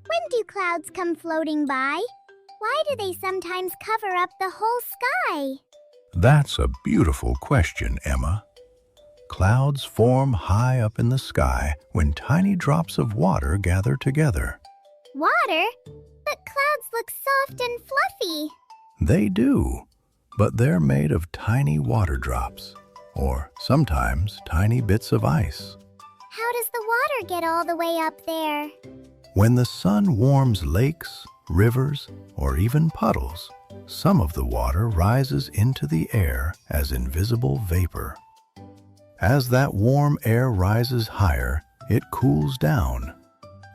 When do clouds come floating by? Why do they sometimes cover up the whole sky? That's a beautiful question, Emma. Clouds form high up in the sky when tiny drops of water gather together. Water? But clouds look soft and fluffy. They do, but they're made of tiny water drops, or sometimes tiny bits of ice. How does the water get all the way up there? When the sun warms lakes, rivers, or even puddles, some of the water rises into the air as invisible vapor. As that warm air rises higher, it cools down.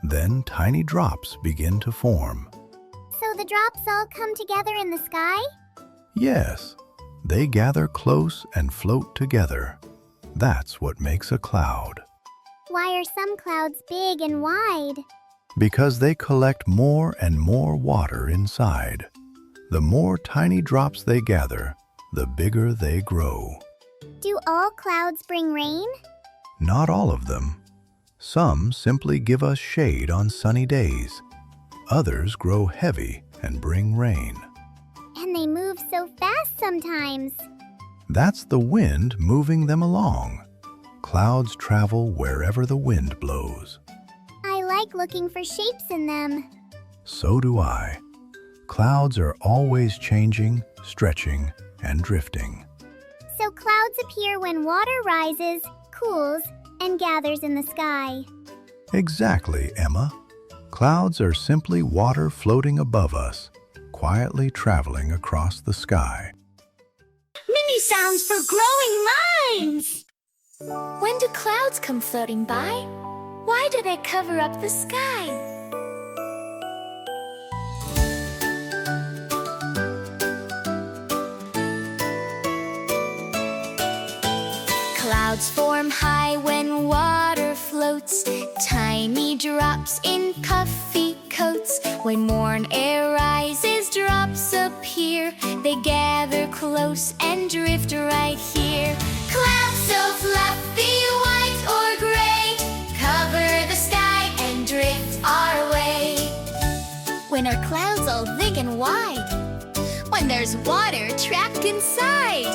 Then tiny drops begin to form. So the drops all come together in the sky? Yes, they gather close and float together. That's what makes a cloud. Why are some clouds big and wide? Because they collect more and more water inside. The more tiny drops they gather, the bigger they grow. Do all clouds bring rain? Not all of them. Some simply give us shade on sunny days. Others grow heavy and bring rain. And they move so fast sometimes. That's the wind moving them along. Clouds travel wherever the wind blows. I like looking for shapes in them. So do I. Clouds are always changing, stretching, and drifting. So clouds appear when water rises, cools, and gathers in the sky. Exactly, Emma. Clouds are simply water floating above us, quietly traveling across the sky. Mini sounds for growing minds! When do clouds come floating by? Why do they cover up the sky? Clouds form high when water floats, tiny drops in puffy coats. When morn air rises, drops appear. They gather close and drift right here. Clouds so fluffy, white or gray, cover the sky and drift our way. When are clouds all big and wide? When there's water trapped inside.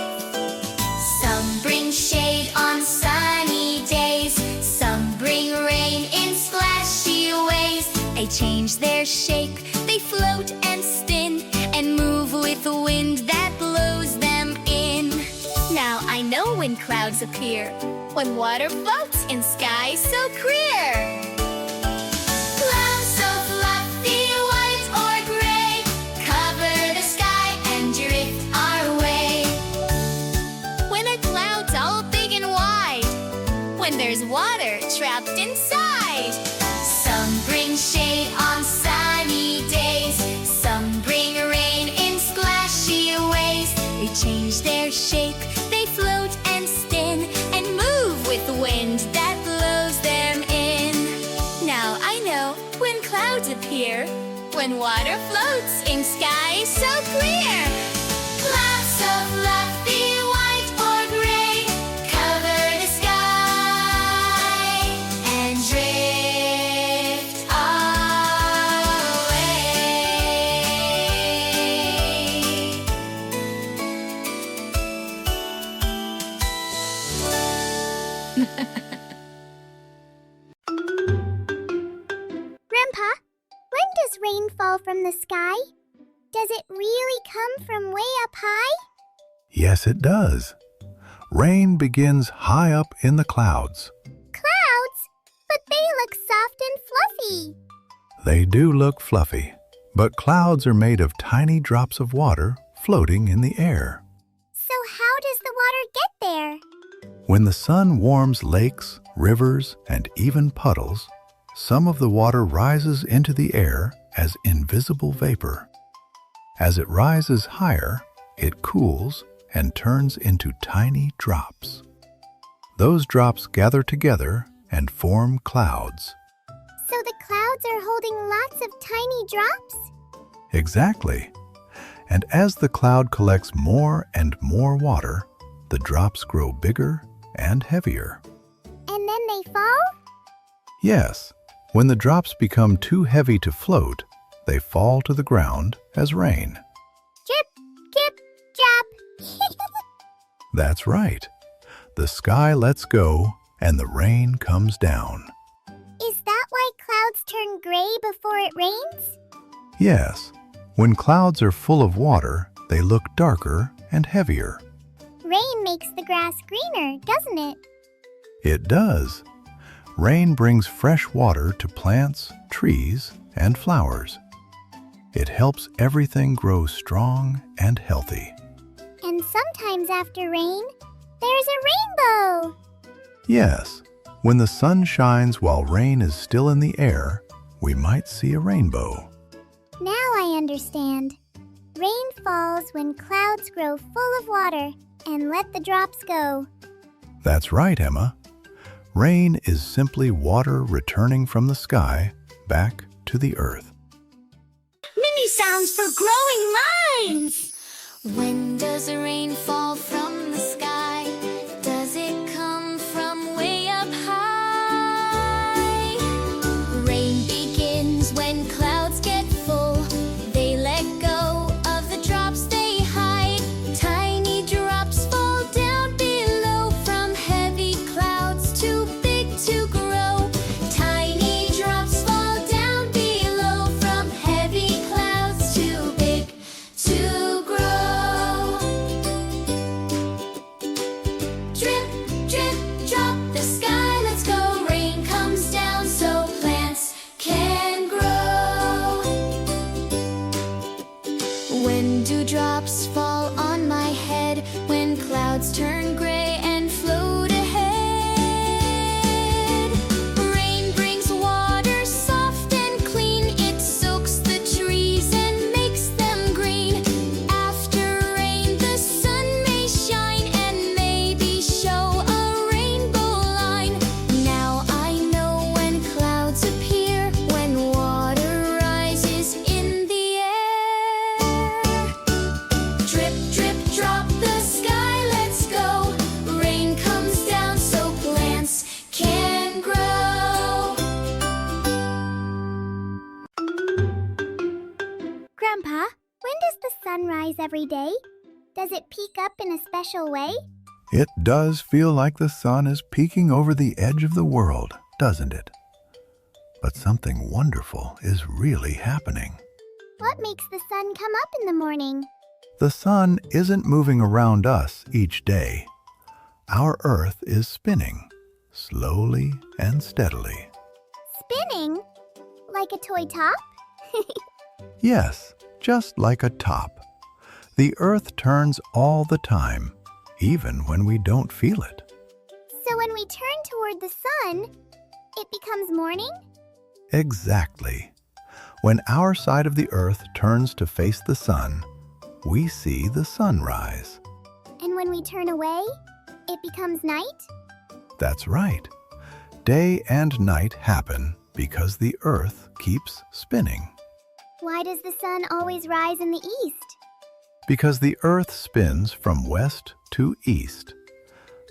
Some bring shade on sunny days, some bring rain in splashy ways. They change their shape, they float and spin, and move with the wind that blows them in. Now I know when clouds appear, when water floats in sky so clear. Clouds so fluffy, white or gray, cover the sky and drift our way. When are clouds all big and wide? When there's water trapped inside. Some bring shade on sunny days, some bring rain in splashy ways. They change their shape, they float and spin, and move with the wind that blows them in. Now I know when clouds appear, when water floats in sky so clear. Clouds so fluffy, white or gray, cover the sky and drift away. Grandpa, when does rain fall from the sky? Does it really come from way up high? Yes, it does. Rain begins high up in the clouds. Clouds? But they look soft and fluffy. They do look fluffy, but clouds are made of tiny drops of water floating in the air. So how does the water get there? When the sun warms lakes, rivers, and even puddles, some of the water rises into the air as invisible vapor. As it rises higher, it cools and turns into tiny drops. Those drops gather together and form clouds. So the clouds are holding lots of tiny drops? Exactly. And as the cloud collects more and more water, the drops grow bigger and heavier. And then they fall? Yes, When the drops become too heavy to float, they fall to the ground as rain. Drip, drip, drop. That's right. The sky lets go and the rain comes down. Is that why clouds turn gray before it rains? Yes, when clouds are full of water, they look darker and heavier. Rain makes the grass greener, doesn't it? It does. Rain brings fresh water to plants, trees, and flowers. It helps everything grow strong and healthy. And sometimes after rain, there's a rainbow. Yes, when the sun shines while rain is still in the air, we might see a rainbow. Now I understand. Rain falls when clouds grow full of water and let the drops go. That's right, Emma. Rain is simply water returning from the sky back to the earth. Mini sounds for growing minds. When does the rain fall from the sky? Does it come from way up high? Rain begins when clouds get full. They let go of the drops they hide. Tiny drops fall down below from heavy clouds too big to grow. Tiny drops fall down below from heavy clouds too big to grow. Drip, drip, drop, the sky lets go. Rain comes down so plants can grow. When dewdrops fall on my head, when clouds turn gray and float ahead, rain brings water soft and clean. It soaks the trees and makes them green. After rain, the sun may shine and maybe show a rainbow line. Now I know when clouds appear, when water rises in the air. Drip, drip, drop, the sky lets go. Rain comes down so plants can grow. Grandpa, when does the sun rise every day? Does it peek up in a special way? It does feel like the sun is peeking over the edge of the world, doesn't it? But something wonderful is really happening. What makes the sun come up in the morning? The sun isn't moving around us each day. Our Earth is spinning, slowly and steadily. Spinning? Like a toy top? Yes, just like a top. The Earth turns all the time, even when we don't feel it. So when we turn toward the sun, it becomes morning? Exactly. When our side of the Earth turns to face the sun, we see the sunrise. And when we turn away, it becomes night? That's right. Day and night happen because the Earth keeps spinning. Why does the sun always rise in the east? Because the Earth spins from west to east.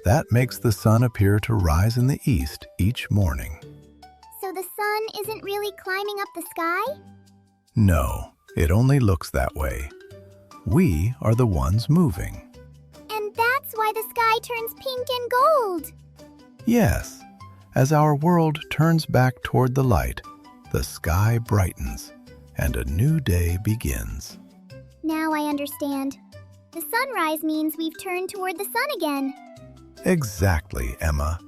That makes the sun appear to rise in the east each morning. So the sun isn't really climbing up the sky? No, it only looks that way. We are the ones moving. And that's why the sky turns pink and gold. Yes, as our world turns back toward the light, the sky brightens and a new day begins. Now I understand. The sunrise means we've turned toward the sun again. Exactly, Emma.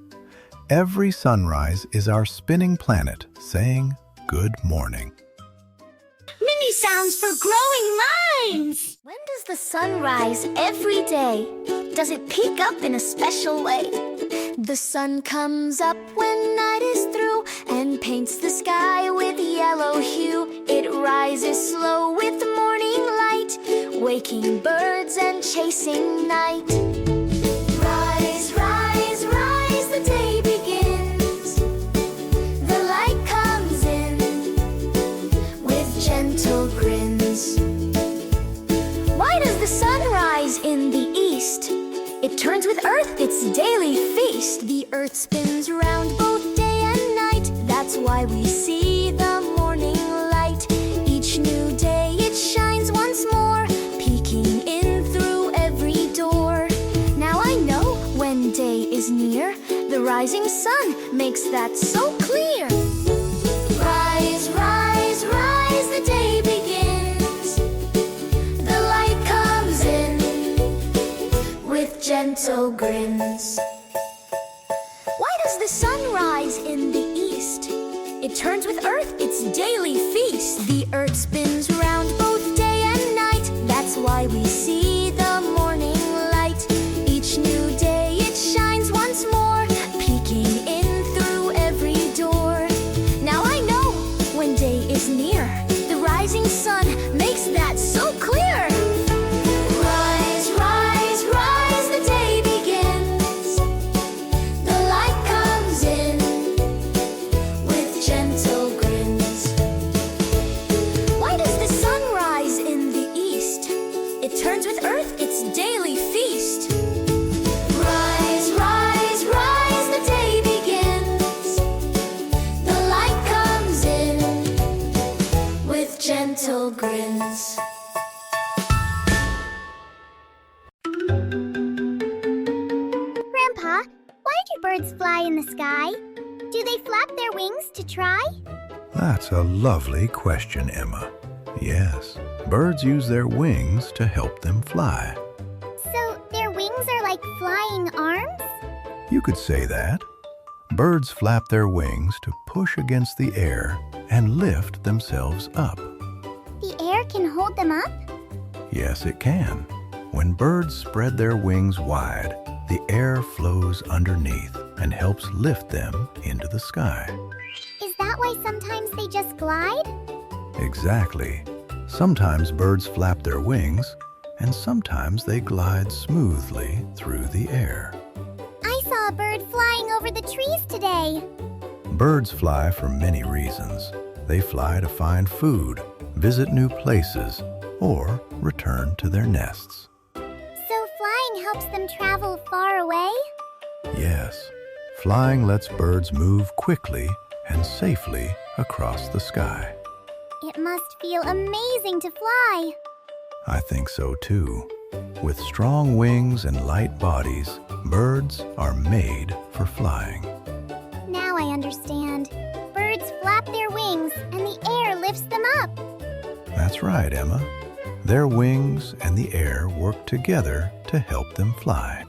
Every sunrise is our spinning planet saying good morning. Mini sounds for growing minds! When does the sun rise every day? Does it peek up in a special way? The sun comes up when night is through and paints the sky with yellow hue. It rises slow with morning light, waking birds and chasing night. Rise, rise, rise, the day begins. The light comes in with gentle grins. Why does the sun rise in the east? It turns with Earth its daily feast. The Earth spins round both day and night. That's why why we see the morning light. Each new day it shines once more, peeking in through every door. Now I know when day is near, the rising sun makes that so clear. Rise, rise, rise, the day begins. The light comes in with gentle grins. Why does the sun rise in the east? It turns with earth its daily feast. The earth spins round both day and night. That's why we see the morning light. Each new day it shines once more, peeking in through every door. Now I know when day is near, the rising sun makes that so clear. Rise, rise, rise, the day begins. The light comes in with gentle grins. Why does the sun rise in the east? It turns with earth its daily feast. Rise, rise, rise, the day begins. The light comes in with gentle grins. Grandpa, why do birds fly in the sky? Do they flap their wings to try? That's a lovely question, Emma. Yes, birds use their wings to help them fly. So their wings are like flying arms? You could say that. Birds flap their wings to push against the air and lift themselves up. The air can hold them up? Yes, it can. When birds spread their wings wide, the air flows underneath and helps lift them into the sky. Is that why sometimes they just glide? Exactly. Sometimes birds flap their wings, and sometimes they glide smoothly through the air. I saw a bird flying over the trees today. Birds fly for many reasons. They fly to find food, visit new places, or return to their nests. So flying helps them travel far away? Yes, flying lets birds move quickly and safely across the sky. It must feel amazing to fly. I think so too. With strong wings and light bodies, birds are made for flying. Now I understand. Birds flap their wings and the air lifts them up. That's right, Emma. Their wings and the air work together to help them fly.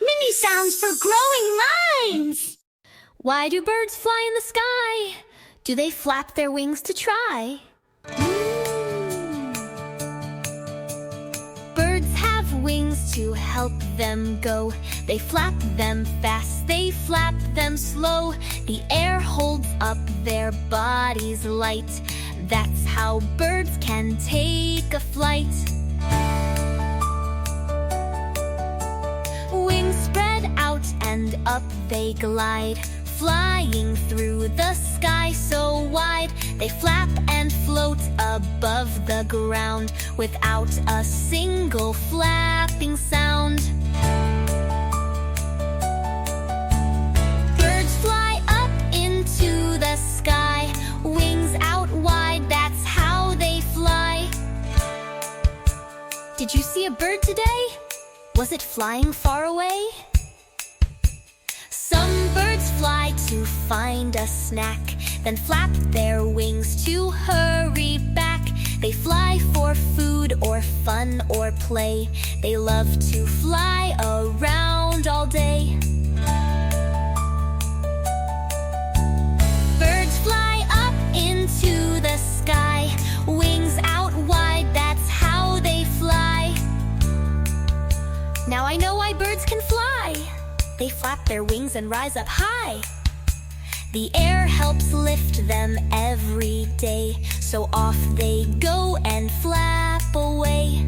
Mini sounds for growing minds. Why do birds fly in the sky? Do they flap their wings to try? Birds have wings to help them go. They flap them fast, they flap them slow. The air holds up their bodies light. That's how birds can take a flight. Wings spread out and up they glide, flying through the sky so wide. They flap and float above the ground without a single flapping sound. Birds fly up into the sky, wings out wide, that's how they fly. Did you see a bird today? Was it flying far away? Some birds fly to find a snack, then flap their wings to hurry back. They fly for food or fun or play. They love to fly around all day. Birds fly up into the sky, wings out wide, that's how they fly. Now I know why birds can fly. They flap their wings and rise up high. The air helps lift them every day, so off they go and flap away.